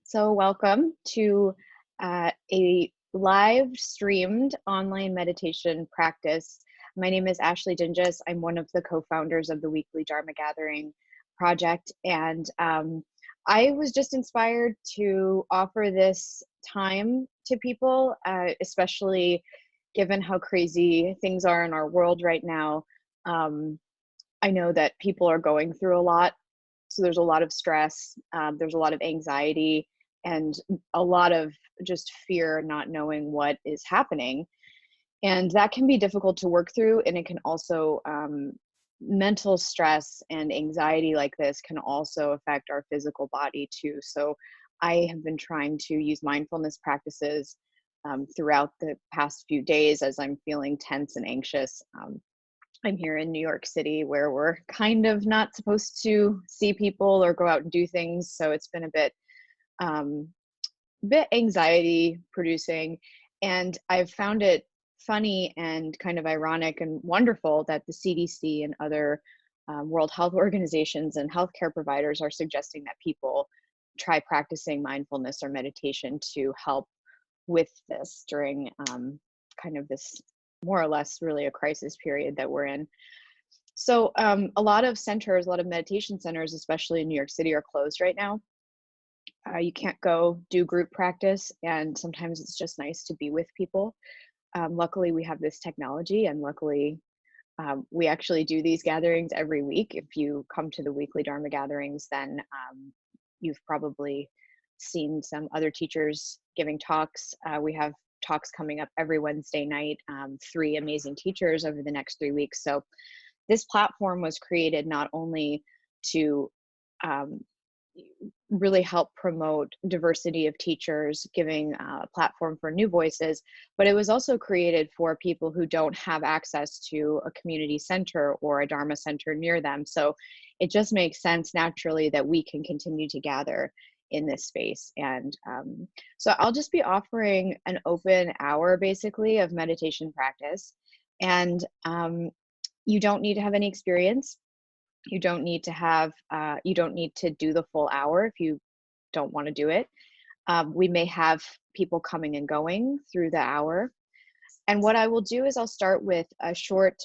So, welcome to a live streamed online meditation practice. My name is Ashley Dinges. I'm one of the co founders of the Weekly Dharma Gathering project. And I was just inspired to offer this time to people, especially given how crazy things are in our world right now. Um, I know that people are going through a lot, so there's a lot of stress, there's a lot of anxiety, and a lot of just fear, not knowing what is happening. And that can be difficult to work through. And it can also, mental stress and anxiety like this can also affect our physical body too. So I have been trying to use mindfulness practices throughout the past few days as I'm feeling tense and anxious. I'm here in New York City where we're kind of not supposed to see people or go out and do things. So it's been um, bit anxiety producing. And I've found it funny and kind of ironic and wonderful that the CDC and other World Health Organizations and healthcare providers are suggesting that people try practicing mindfulness or meditation to help with this during kind of this more or less really a crisis period that we're in. So a lot of centers, a lot of meditation centers, especially in New York City, are closed right now. You can't go do group practice, and sometimes it's just nice to be with people. Luckily, we have this technology, and luckily, we actually do these gatherings every week. If you come to the weekly Dharma gatherings, then you've probably seen some other teachers giving talks. We have talks coming up every Wednesday night, 3 amazing teachers over the next 3 weeks. So this platform was created not only to um, really help promote diversity of teachers, giving a platform for new voices, but it was also created for people who don't have access to a community center or a Dharma center near them. So it just makes sense naturally that we can continue to gather in this space. And so I'll just be offering an open hour basically of meditation practice. And you don't need to have any experience. You don't need to have, you don't need to do the full hour if you don't want to do it. We may have people coming and going through the hour. And what I will do is I'll start with a short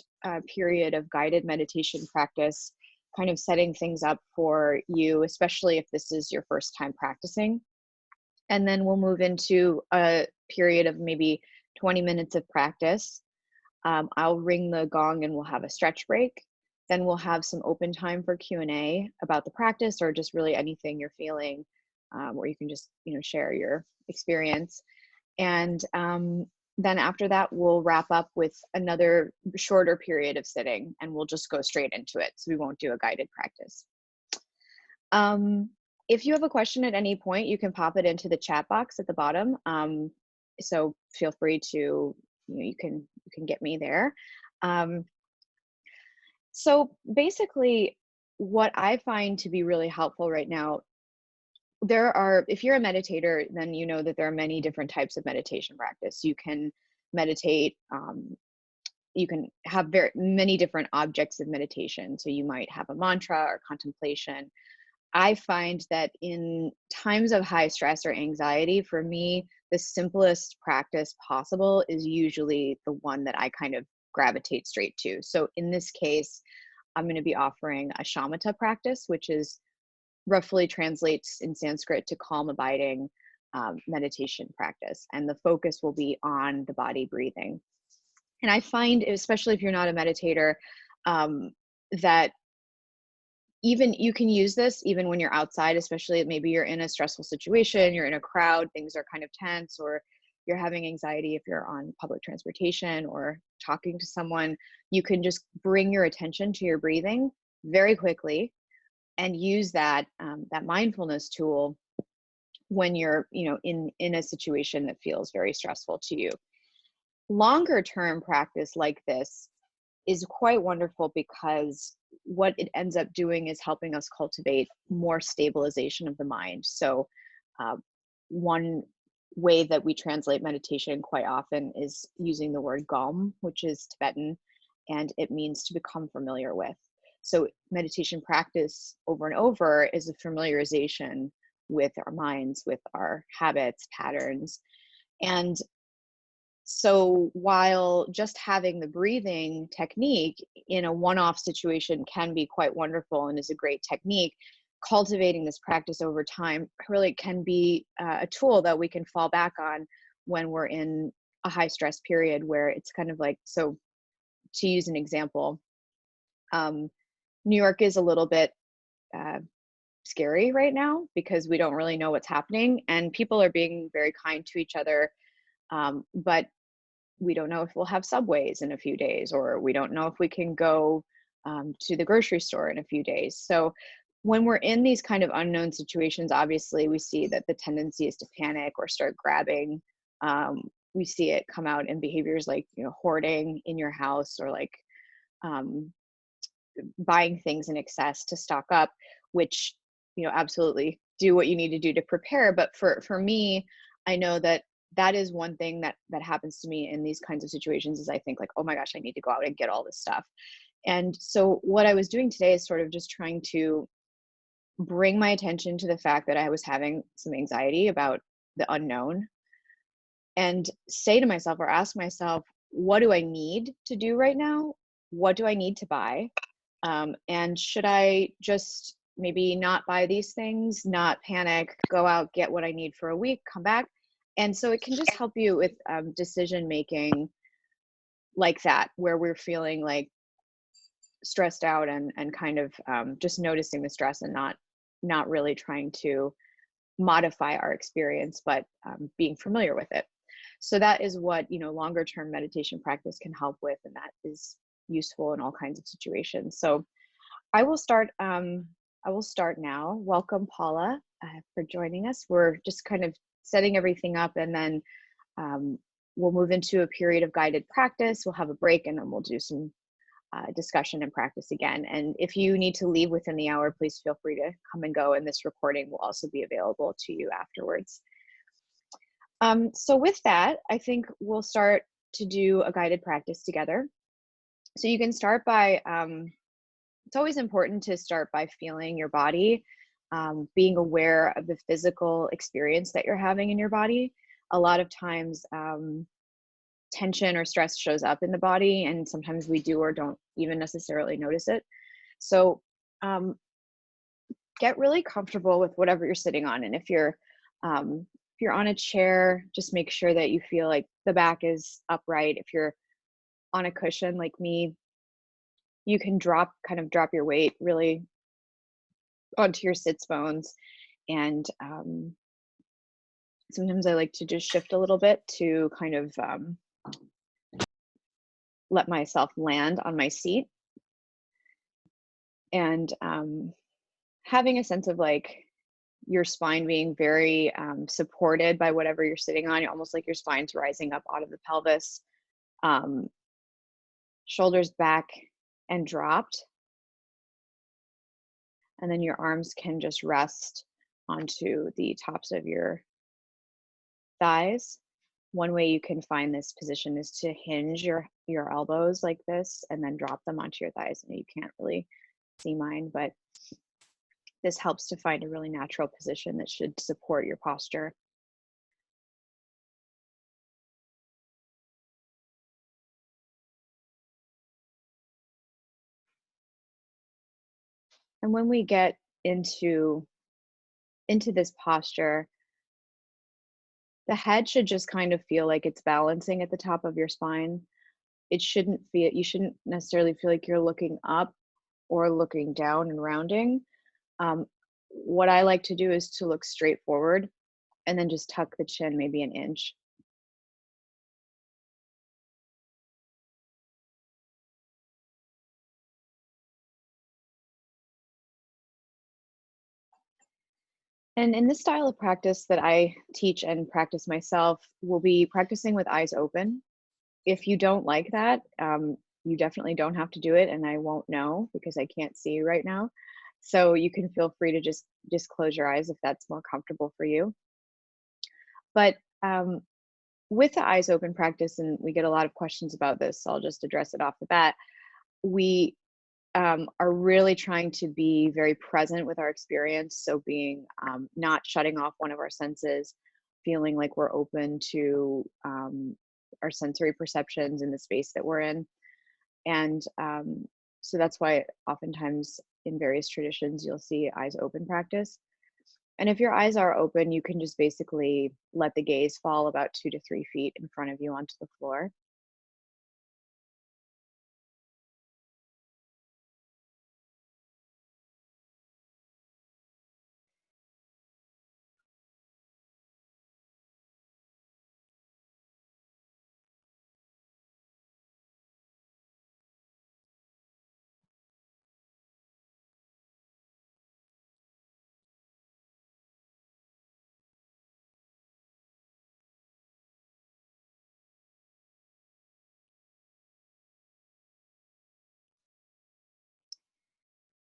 period of guided meditation practice, kind of setting things up for you, especially if this is your first time practicing. And then we'll move into a period of maybe 20 minutes of practice. I'll ring the gong and we'll have a stretch break. Then we'll have some open time for Q&A about the practice or just really anything you're feeling, where you can just share your experience. And then after that, we'll wrap up with another shorter period of sitting, and we'll just go straight into it. So we won't do a guided practice. If you have a question at any point, you can pop it into the chat box at the bottom. So feel free to, you can get me there. So basically, what I find to be really helpful right now, if you're a meditator, then you know that there are many different types of meditation practice. You can meditate, you can have very many different objects of meditation. So you might have a mantra or contemplation. I find that in times of high stress or anxiety, for me, the simplest practice possible is usually the one that I kind of gravitate straight to. So in this case, I'm going to be offering a shamatha practice, which is roughly translates in Sanskrit to calm abiding meditation practice. And the focus will be on the body breathing. And I find, especially if you're not a meditator, that even you can use this even when you're outside, especially maybe you're in a stressful situation, you're in a crowd, things are kind of tense, or you're having anxiety if you're on public transportation or talking to someone. You can just bring your attention to your breathing very quickly and use that that mindfulness tool when you're in a situation that feels very stressful to you. Longer term practice like this is quite wonderful because what it ends up doing is helping us cultivate more stabilization of the mind. So one way that we translate meditation quite often is using the word gom, which is Tibetan, and it means to become familiar with. So meditation practice over and over is a familiarization with our minds, with our habits, patterns. And so while just having the breathing technique in a one-off situation can be quite wonderful and is a great technique, cultivating this practice over time really can be a tool that we can fall back on when we're in a high stress period where it's kind of like, so to use an example, New York is a little bit uh, scary right now because we don't really know what's happening and people are being very kind to each other. But we don't know if we'll have subways in a few days, or we don't know if we can go to the grocery store in a few days. So when we're in these kind of unknown situations, obviously we see that the tendency is to panic or start grabbing. We see it come out in behaviors like, hoarding in your house, or like um, buying things in excess to stock up, which, absolutely do what you need to do to prepare. But for me, I know that that is one thing that happens to me in these kinds of situations is I think like, oh my gosh, I need to go out and get all this stuff. And so what I was doing today is sort of just trying to bring my attention to the fact that I was having some anxiety about the unknown, and say to myself or ask myself, what do I need to do right now? What do I need to buy? And should I just maybe not buy these things, not panic, go out, get what I need for a week, come back? And so it can just help you with decision making like that, where we're feeling like stressed out and kind of just noticing the stress and not really trying to modify our experience, but being familiar with it. So that is what longer term meditation practice can help with, and that is useful in all kinds of situations. So I will start. I will start now. Welcome, Paula, for joining us. We're just kind of setting everything up, and then we'll move into a period of guided practice. We'll have a break, and then we'll do some discussion and practice again. And if you need to leave within the hour, please feel free to come and go, and this recording will also be available to you afterwards. So with that, I think we'll start to do a guided practice together. So you can start by, it's always important to start by feeling your body, being aware of the physical experience that you're having in your body. A lot of times, tension or stress shows up in the body, and sometimes we do or don't even necessarily notice it. So get really comfortable with whatever you're sitting on. And if you're on a chair, just make sure that you feel like the back is upright. If you're on a cushion like me, you can drop your weight really onto your sits bones. And sometimes I like to just shift a little bit to kind of let myself land on my seat. And having a sense of like your spine being very supported by whatever you're sitting on, almost like your spine's rising up out of the pelvis, shoulders back and dropped. And then your arms can just rest onto the tops of your thighs. One way you can find this position is to hinge your elbows like this and then drop them onto your thighs. And you can't really see mine, but this helps to find a really natural position that should support your posture. And when we get into this posture, the head should just kind of feel like it's balancing at the top of your spine. You shouldn't necessarily feel like you're looking up or looking down and rounding. What I like to do is to look straight forward and then just tuck the chin maybe an inch. And in this style of practice that I teach and practice myself, we'll be practicing with eyes open. If you don't like that, you definitely don't have to do it, and I won't know because I can't see you right now. So you can feel free to just close your eyes if that's more comfortable for you. But with the eyes open practice, and we get a lot of questions about this, so I'll just address it off the bat. We are really trying to be very present with our experience. So being not shutting off one of our senses, feeling like we're open to our sensory perceptions in the space that we're in. And so that's why oftentimes in various traditions, you'll see eyes open practice. And if your eyes are open, you can just basically let the gaze fall about 2 to 3 feet in front of you onto the floor.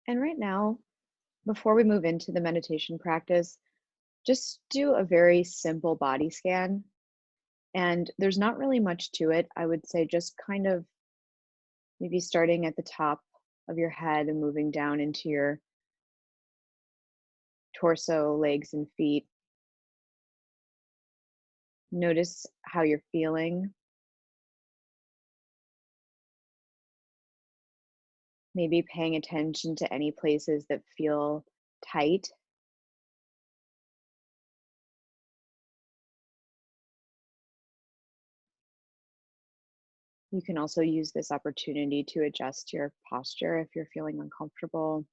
And right now, before we move into the meditation practice, just do a very simple body scan. And there's not really much to it. I would say just kind of maybe starting at the top of your head and moving down into your torso, legs, and feet. Notice how you're feeling. Maybe paying attention to any places that feel tight. You can also use this opportunity to adjust your posture if you're feeling uncomfortable.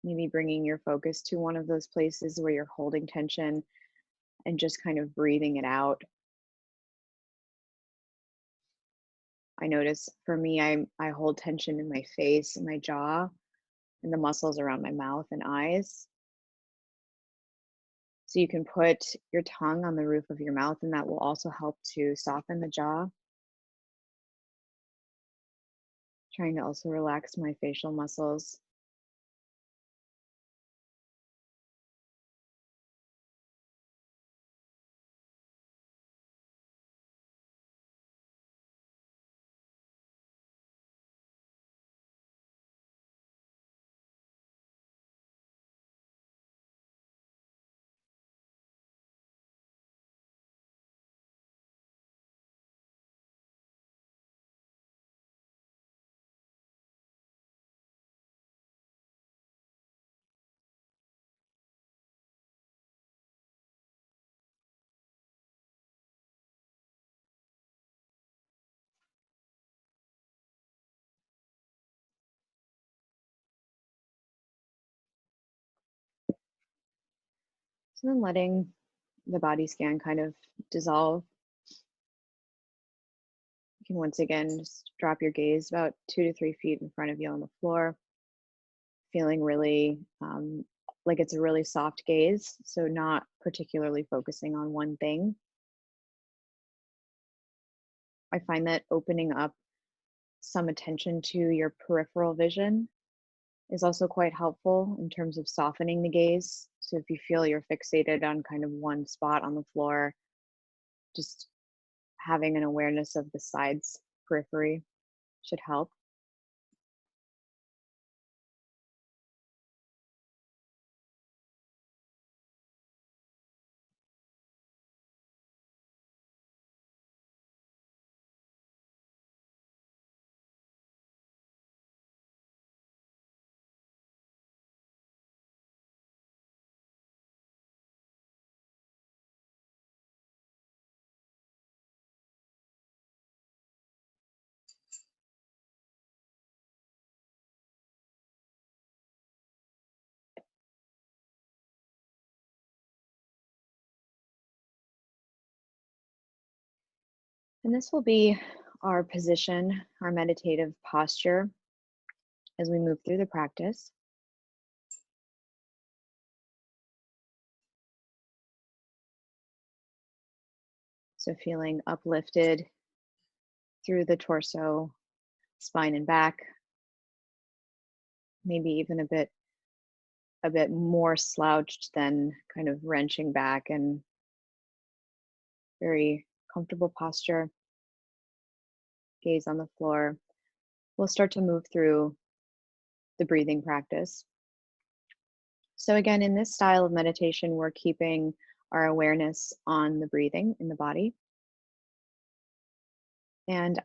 Maybe bringing your focus to one of those places where you're holding tension and just kind of breathing it out. I notice for me, I hold tension in my face and my jaw and the muscles around my mouth and eyes. So you can put your tongue on the roof of your mouth, and that will also help to soften the jaw. Trying to also relax my facial muscles. So then letting the body scan kind of dissolve. You can once again just drop your gaze about 2 to 3 feet in front of you on the floor, feeling really like it's a really soft gaze. So not particularly focusing on one thing. I find that opening up some attention to your peripheral vision is also quite helpful in terms of softening the gaze. So if you feel you're fixated on kind of one spot on the floor, just having an awareness of the sides periphery should help. And this will be our position, our meditative posture as we move through the practice. So feeling uplifted through the torso, spine and back, maybe even a bit more slouched than kind of wrenching back and very comfortable posture, gaze on the floor. We'll start to move through the breathing practice. So again, in this style of meditation, we're keeping our awareness on the breathing in the body. And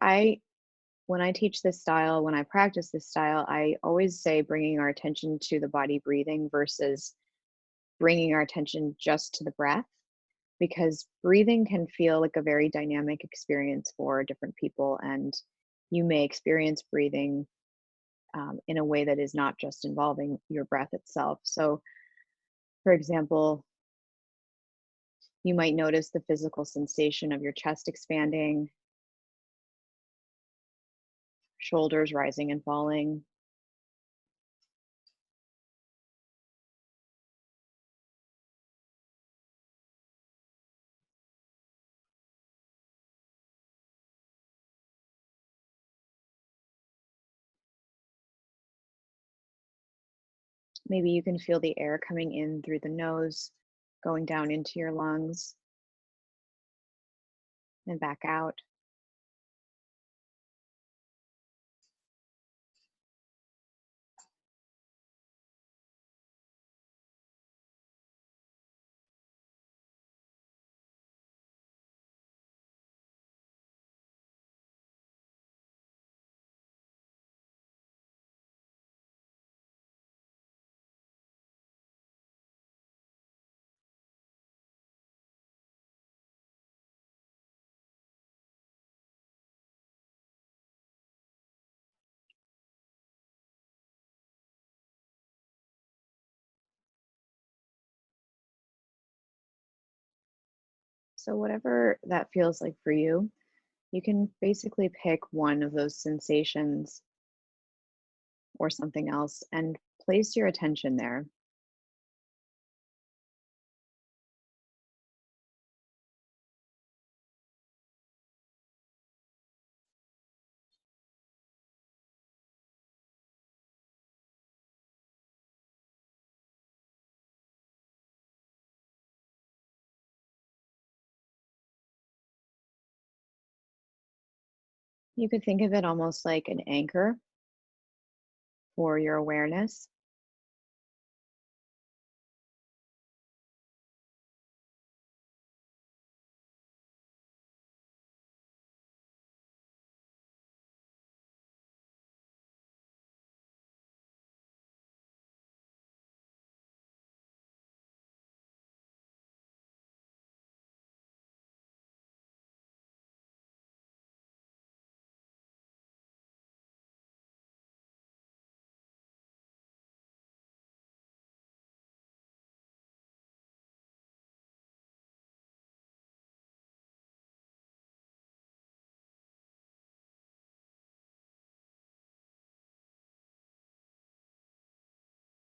when I teach this style, when I practice this style, I always say bringing our attention to the body breathing versus bringing our attention just to the breath, because breathing can feel like a very dynamic experience for different people. And you may experience breathing in a way that is not just involving your breath itself. So, for example, you might notice the physical sensation of your chest expanding, shoulders rising and falling. Maybe you can feel the air coming in through the nose, going down into your lungs and back out. So, whatever that feels like for you, you can basically pick one of those sensations or something else and place your attention there. You could think of it almost like an anchor for your awareness.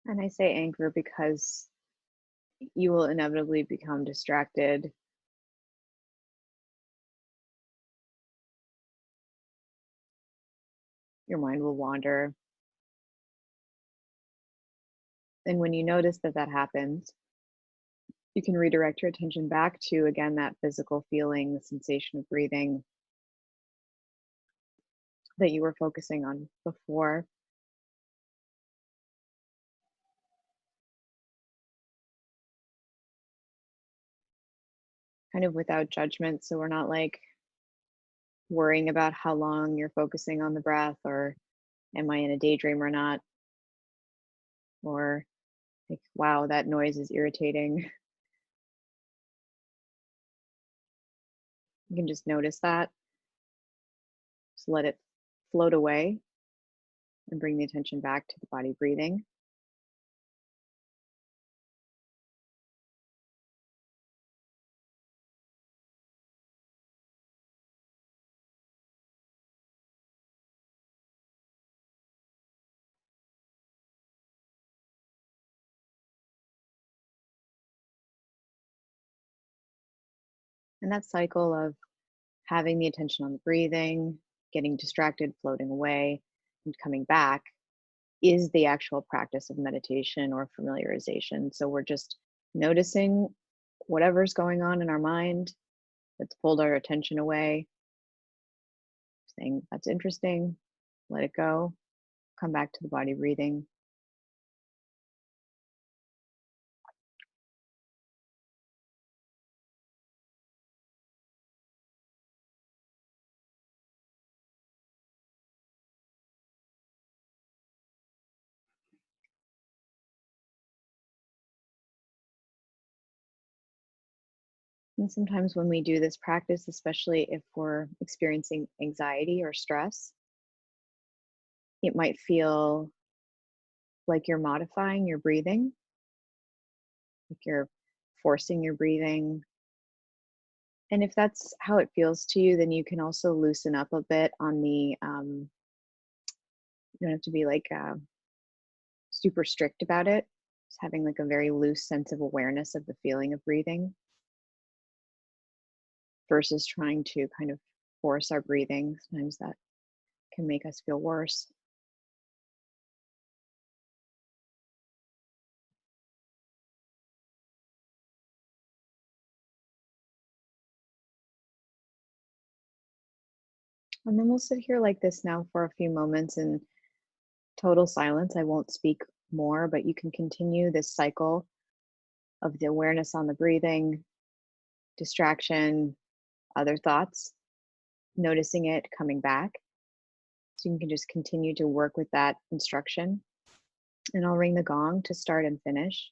And I say anchor because you will inevitably become distracted. Your mind will wander. And when you notice that that happens, you can redirect your attention back to, again, that physical feeling, the sensation of breathing that you were focusing on before. Kind of without judgment. So we're not like worrying about how long you're focusing on the breath, or am I in a daydream or not? Or like, wow, that noise is irritating. You can just notice that, just let it float away and bring the attention back to the body breathing. And that cycle of having the attention on the breathing, getting distracted, floating away, and coming back is the actual practice of meditation or familiarization. So we're just noticing whatever's going on in our mind, that's pulled our attention away, saying, that's interesting, let it go, come back to the body breathing. And sometimes when we do this practice, especially if we're experiencing anxiety or stress, it might feel like you're modifying your breathing, like you're forcing your breathing. And if that's how it feels to you, then you can also loosen up a bit on you don't have to be like super strict about it. Just having like a very loose sense of awareness of the feeling of breathing versus trying to kind of force our breathing. Sometimes that can make us feel worse. And then we'll sit here like this now for a few moments in total silence. I won't speak more, but you can continue this cycle of the awareness on the breathing, distraction, other thoughts, noticing it coming back. So you can just continue to work with that instruction. And I'll ring the gong to start and finish.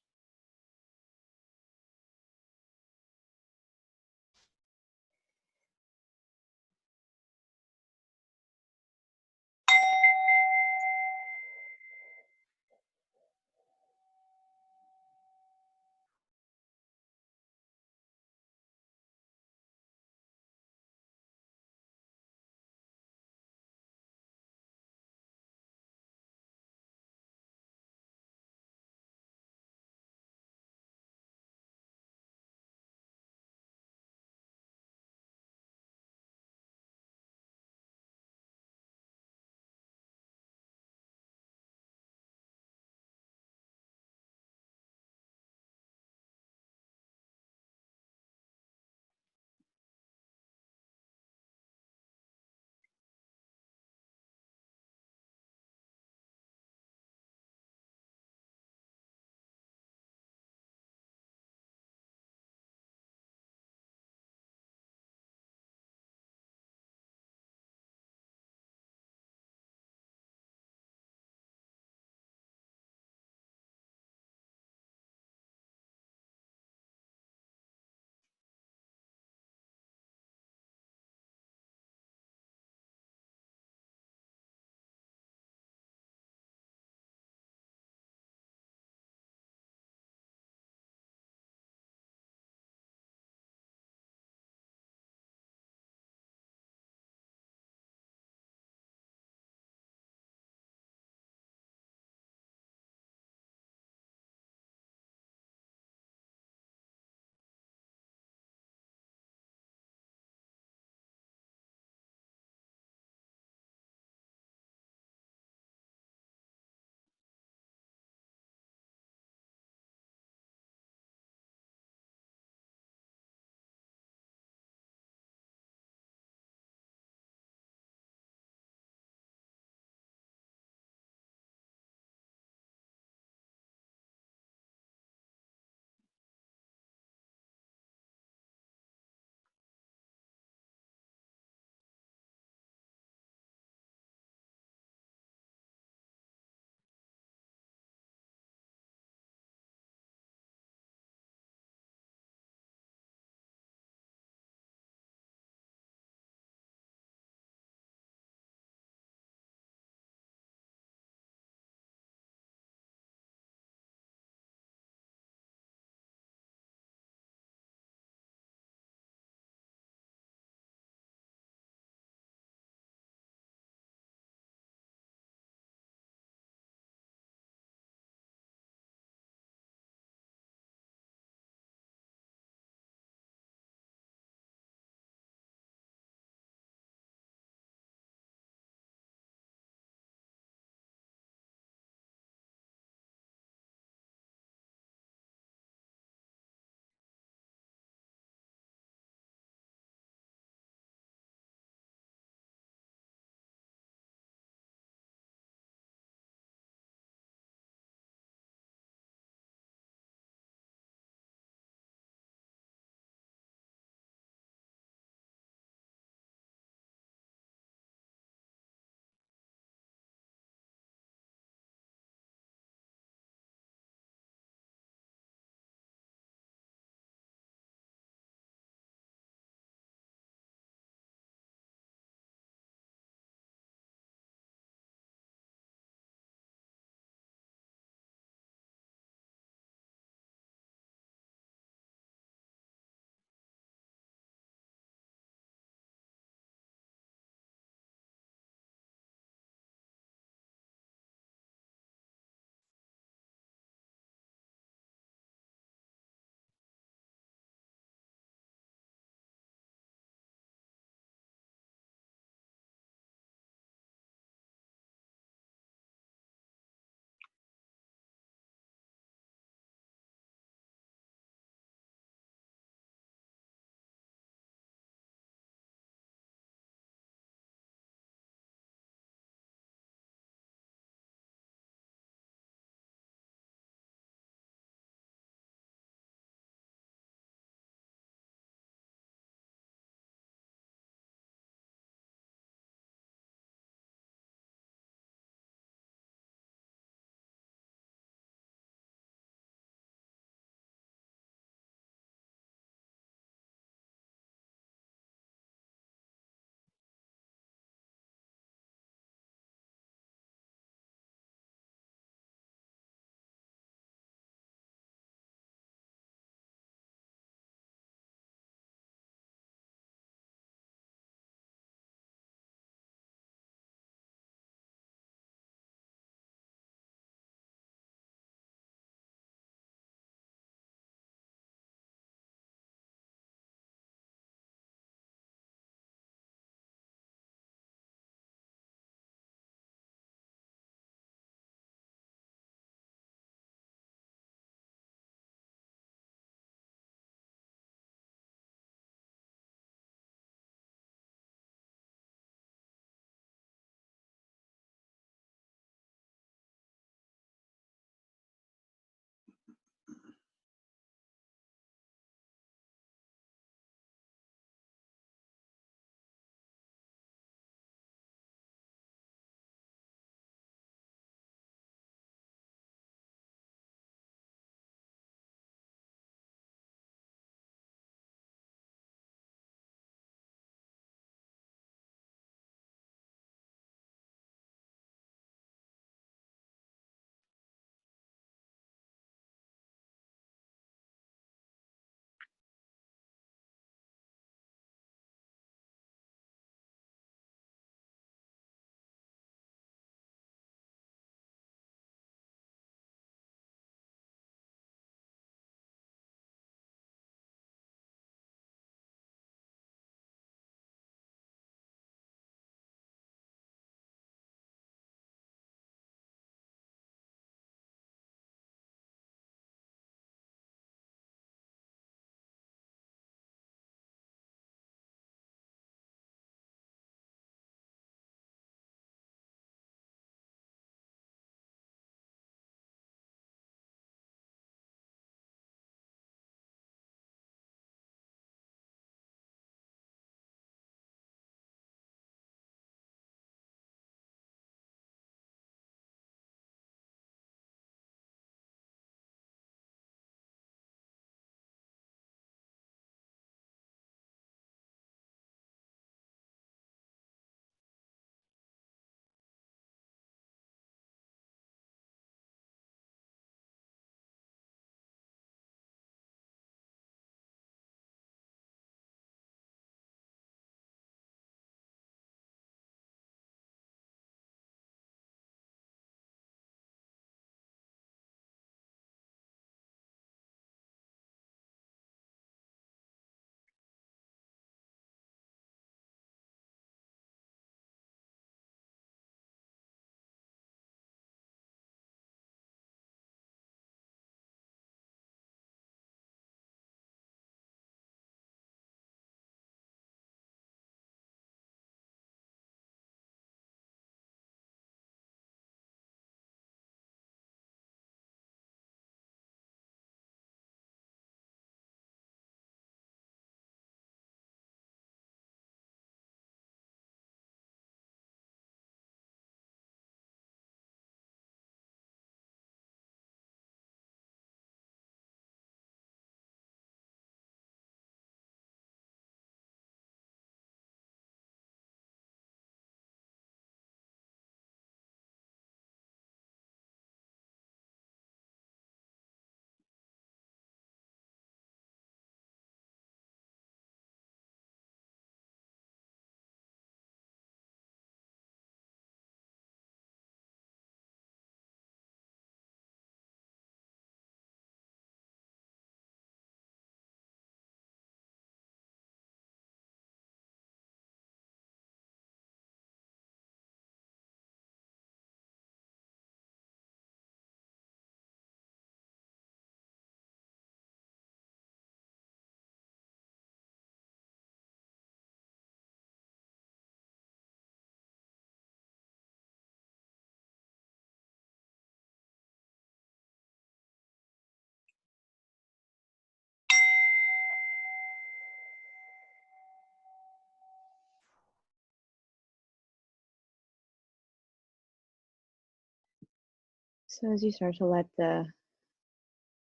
So as you start to let the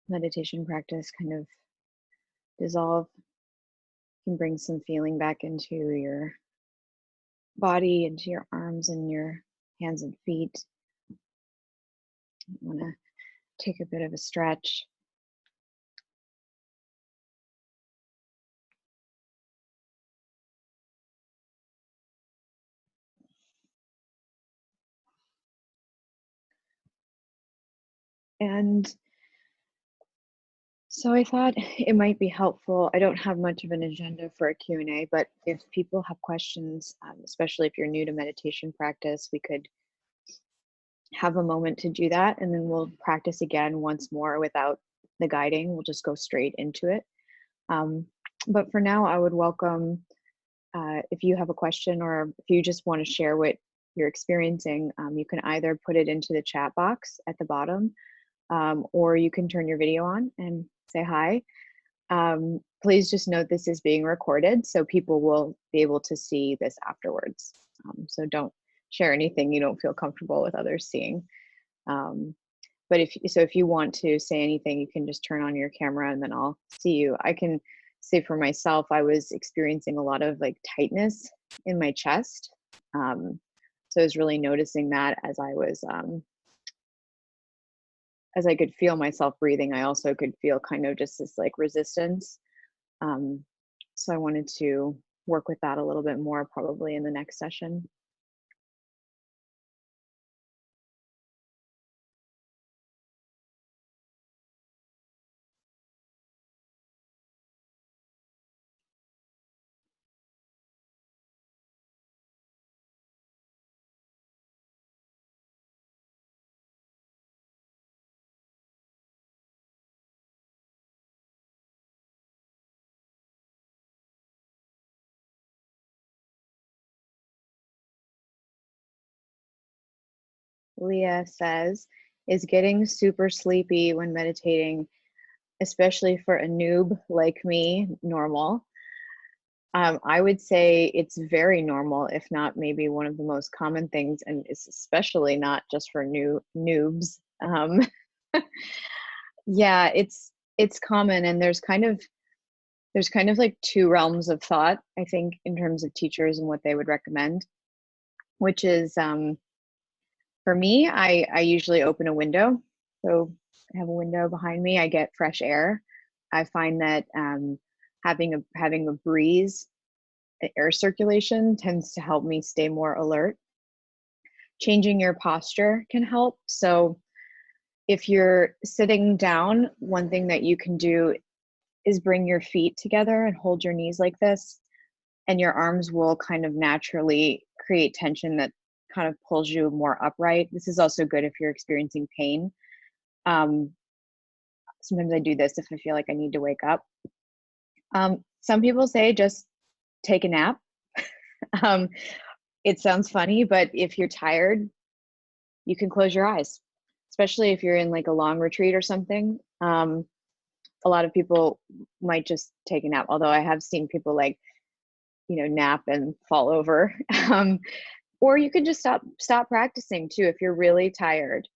meditation practice kind of dissolve, you can bring some feeling back into your body, into your arms and your hands and feet. You want to take a bit of a stretch. And so I thought it might be helpful. I don't have much of an agenda for a Q&A, but if people have questions, especially if you're new to meditation practice, we could have a moment to do that, and then we'll practice again once more without the guiding. We'll just go straight into it. But for now, I would welcome, if you have a question or if you just want to share what you're experiencing, you can either put it into the chat box at the bottom, or you can turn your video on and say hi. Please just note this is being recorded, so people will be able to see this afterwards. So don't share anything you don't feel comfortable with others seeing. But if you want to say anything, you can just turn on your camera and then I'll see you. I can say for myself, I was experiencing a lot of like tightness in my chest. So I was really noticing that as I could feel myself breathing, I also could feel kind of just this like resistance. So I wanted to work with that a little bit more probably in the next session. Leah says, is getting super sleepy when meditating, especially for a noob like me, normal? I would say it's very normal, if not maybe one of the most common things, and it's especially not just for noobs. Yeah, it's common, and there's kind of like two realms of thought, I think, in terms of teachers and what they would recommend, which is for me, I usually open a window. So I have a window behind me, I get fresh air. I find that having a breeze, air circulation tends to help me stay more alert. Changing your posture can help. So if you're sitting down, one thing that you can do is bring your feet together and hold your knees like this, and your arms will kind of naturally create tension that kind of pulls you more upright. This is also good if you're experiencing pain. Sometimes I do this if I feel like I need to wake up. Some people say just take a nap. um, it sounds funny, but if you're tired, you can close your eyes, especially if you're in like a long retreat or something. A lot of people might just take a nap, although I have seen people like, nap and fall over. Or you can just stop practicing too if you're really tired.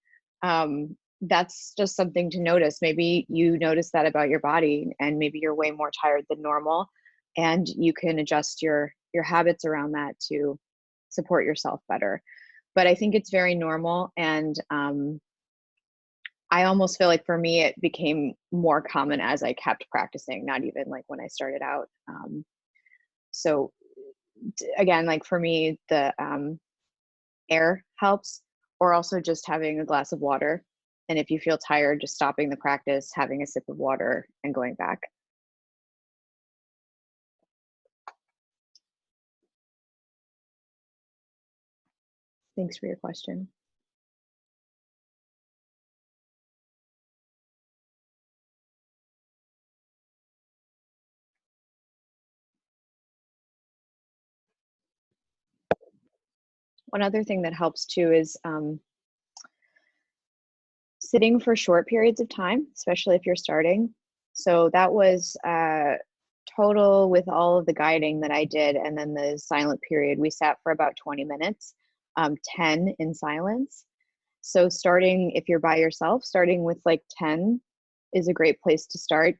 That's just something to notice. Maybe you notice that about your body, and maybe you're way more tired than normal, and you can adjust your habits around that to support yourself better. But I think it's very normal, and I almost feel like for me it became more common as I kept practicing, not even like when I started out. So again, like for me, the air helps, or also just having a glass of water. And if you feel tired, just stopping the practice, having a sip of water, and going back. Thanks for your question. One other thing that helps too is sitting for short periods of time, especially if you're starting. So that was total with all of the guiding that I did, and then the silent period. We sat for about 20 minutes, 10 in silence. So starting, if you're by yourself, starting with like 10 is a great place to start,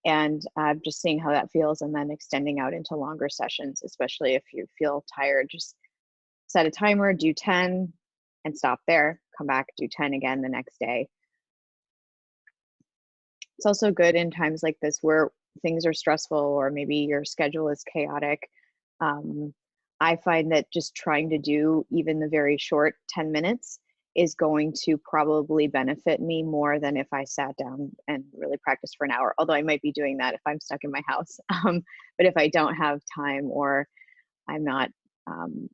and just seeing how that feels, and then extending out into longer sessions, especially if you feel tired. Just set a timer, do 10 and stop there, come back, do 10 again the next day. It's also good in times like this where things are stressful or maybe your schedule is chaotic. Um, I find that just trying to do even the very short 10 minutes is going to probably benefit me more than if I sat down and really practiced for an hour, although I might be doing that if I'm stuck in my house. But if I don't have time, or I'm not, um,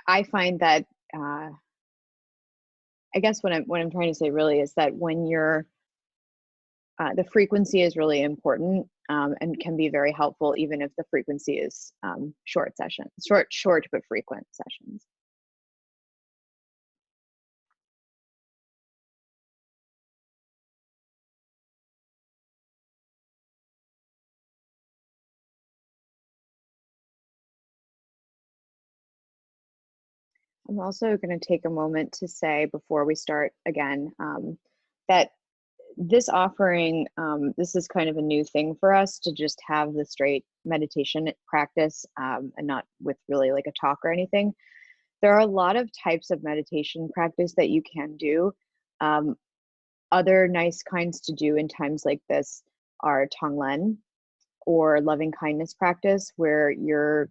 I find that, I guess what I'm trying to say really is that when you're, the frequency is really important, and can be very helpful even if the frequency is short sessions, short but frequent sessions. I'm also going to take a moment to say before we start again, that this offering, this is kind of a new thing for us to just have the straight meditation practice, and not with really like a talk or anything. There are a lot of types of meditation practice that you can do. Um, Other nice kinds to do in times like this are Tonglen or loving kindness practice, where you're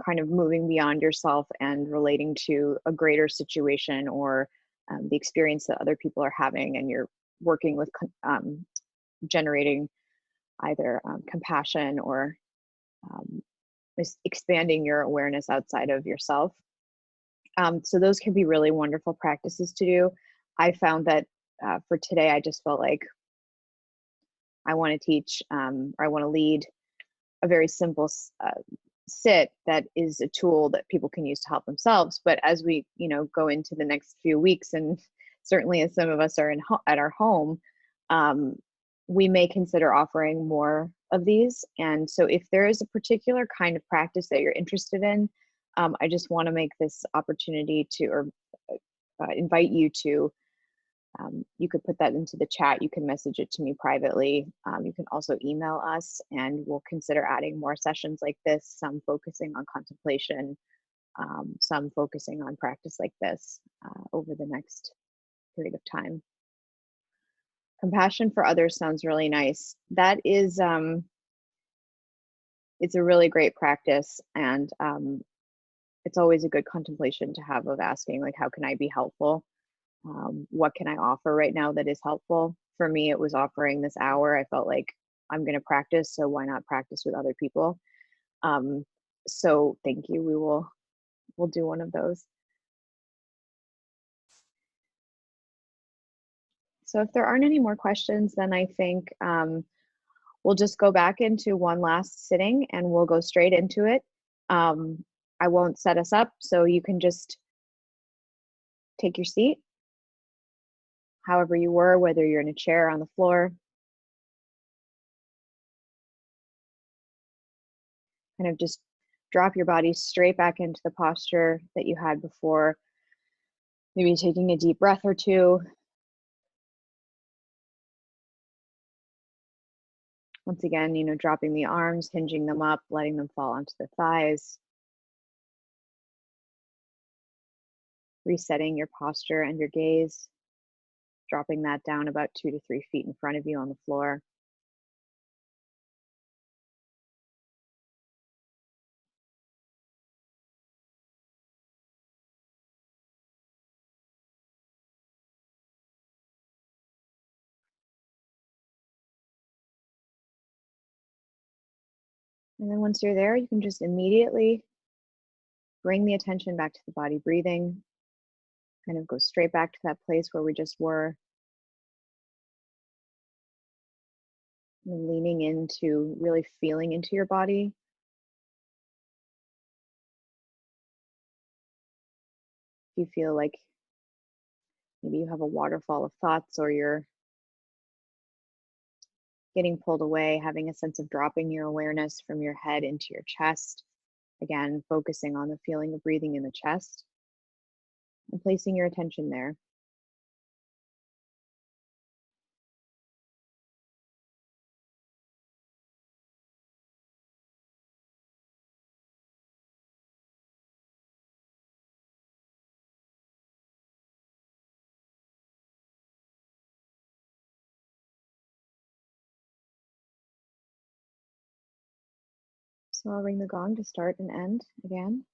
kind of moving beyond yourself and relating to a greater situation, or the experience that other people are having, and you're working with generating either compassion or um, expanding your awareness outside of yourself. So those can be really wonderful practices to do. I found that for today, I just felt like I want to teach, or I want to lead a very simple sit that is a tool that people can use to help themselves. But as we, go into the next few weeks, and certainly as some of us are at our home, um, we may consider offering more of these. And so if there is a particular kind of practice that you're interested in, I just want to make this opportunity to, or invite you to, you could put that into the chat. You can message it to me privately. You can also email us, and we'll consider adding more sessions like this, some focusing on contemplation, some focusing on practice like this over the next period of time. Compassion for others sounds really nice. That is, it's a really great practice, and it's always a good contemplation to have, of asking, like, how can I be helpful? What can I offer right now that is helpful? For me, it was offering this hour. I felt like I'm going to practice, so why not practice with other people? Um, so thank you. We'll do one of those. So if there aren't any more questions, then I think we'll just go back into one last sitting, and we'll go straight into it. I won't set us up, so you can just take your seat however you were, whether you're in a chair or on the floor. Kind of just drop your body straight back into the posture that you had before. Maybe taking a deep breath or two. Once again, dropping the arms, hinging them up, letting them fall onto the thighs. Resetting your posture and your gaze. Dropping that down about 2 to 3 feet in front of you on the floor. And then once you're there, you can just immediately bring the attention back to the body breathing. Kind of go straight back to that place where we just were. And leaning into, really feeling into your body. You feel like maybe you have a waterfall of thoughts, or you're getting pulled away, having a sense of dropping your awareness from your head into your chest. Again, focusing on the feeling of breathing in the chest. and placing your attention there. So I'll ring the gong to start and end again.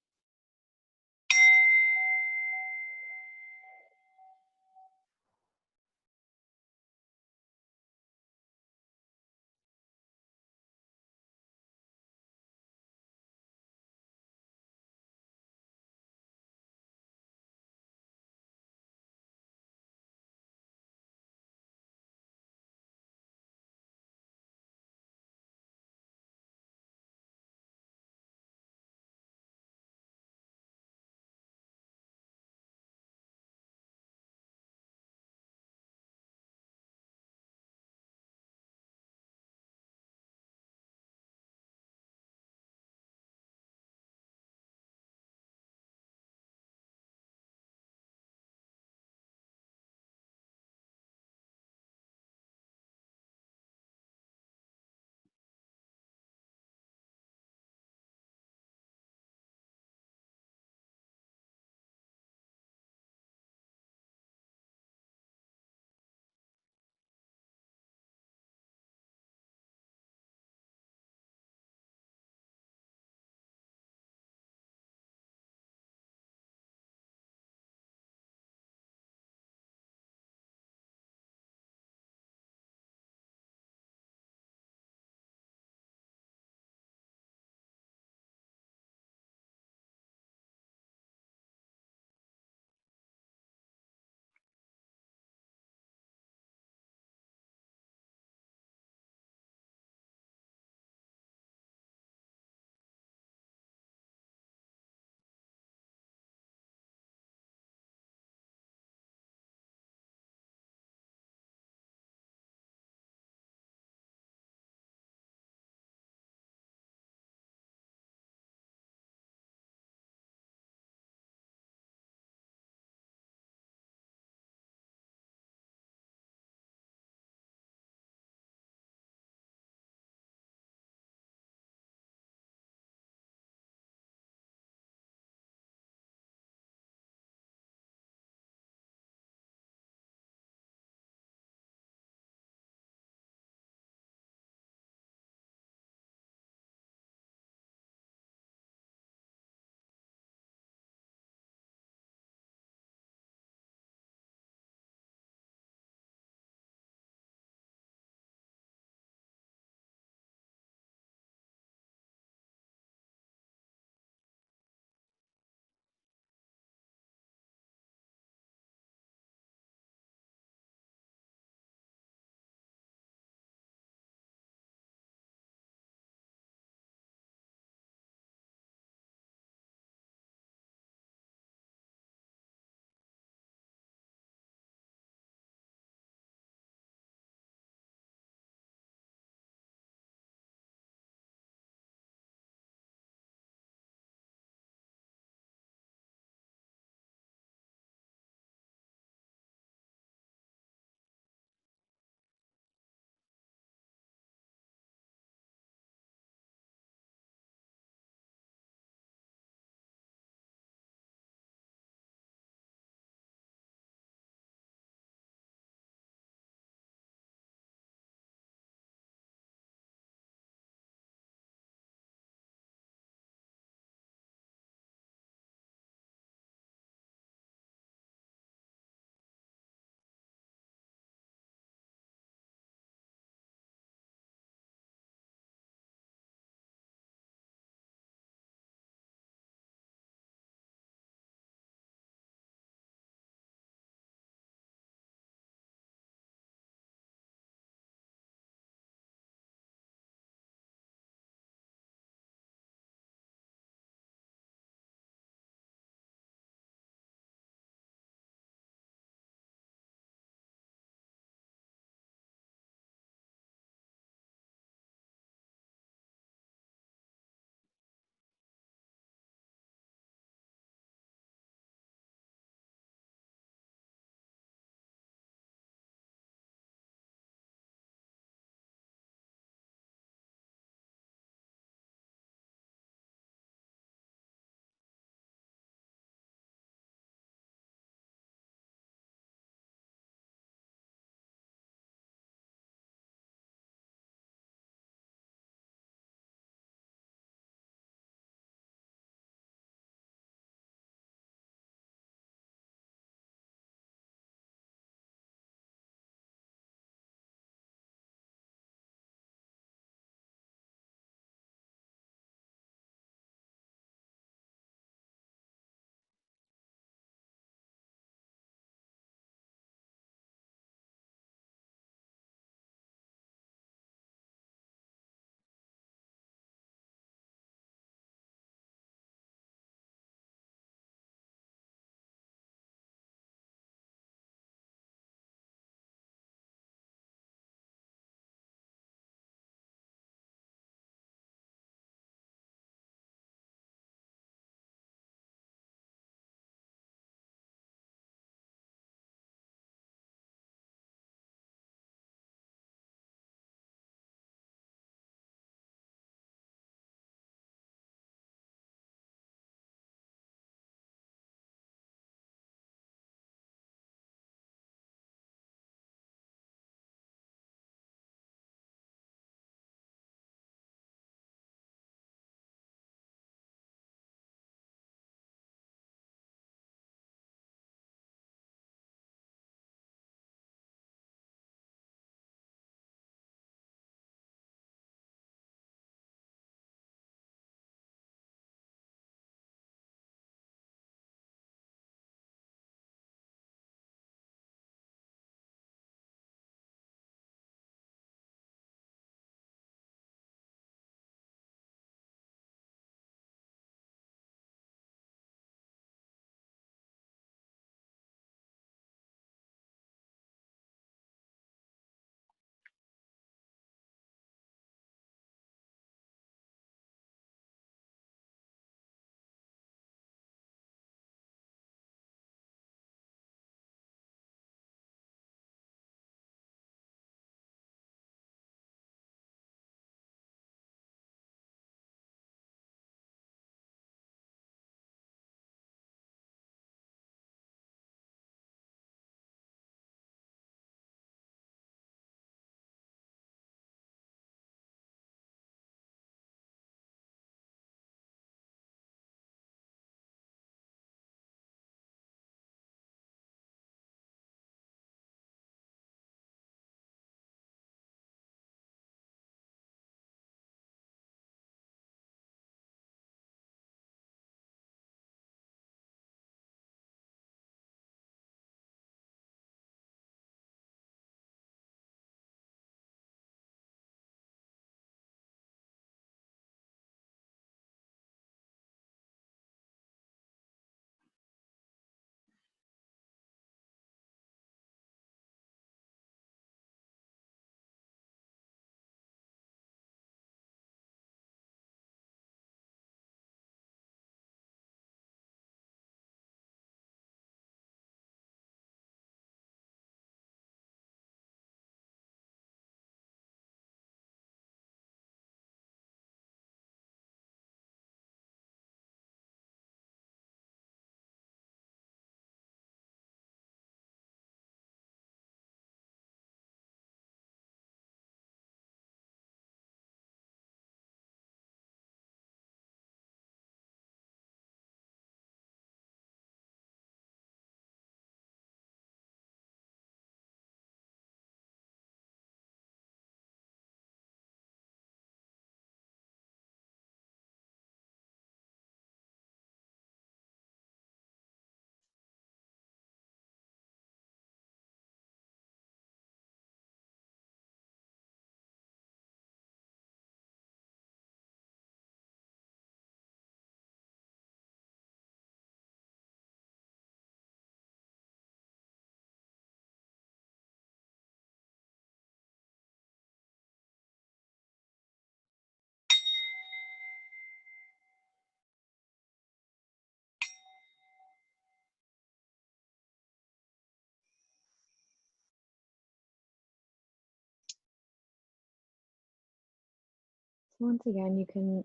Once again, you can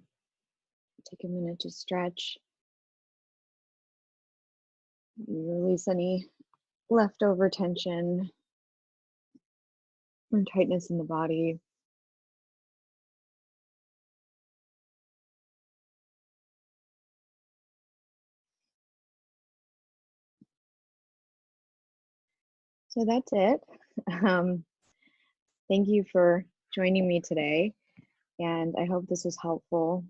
take a minute to stretch, release any leftover tension or tightness in the body. So that's it. Um, Thank you for joining me today, and I hope this was helpful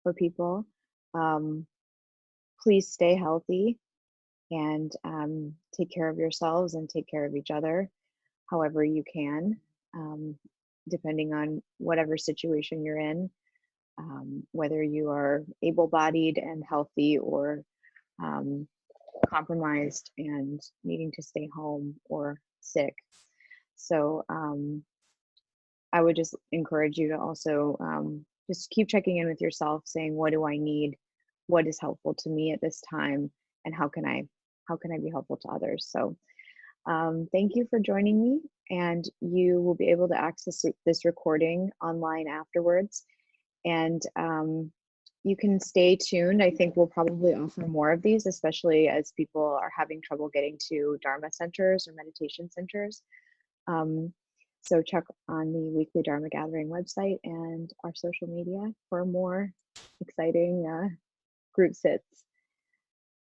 for people. Um, Please stay healthy and take care of yourselves and take care of each other however you can, um, depending on whatever situation you're in, whether you are able bodied and healthy or um, compromised and needing to stay home or sick. So, I would just encourage you to also just keep checking in with yourself, saying, what do I need? What is helpful to me at this time? And how can I be helpful to others? So thank you for joining me, and you will be able to access this recording online afterwards. And you can stay tuned. I think we'll probably offer more of these, especially as people are having trouble getting to Dharma centers or meditation centers. Um, so check on the Weekly Dharma Gathering website and our social media for more exciting group sits.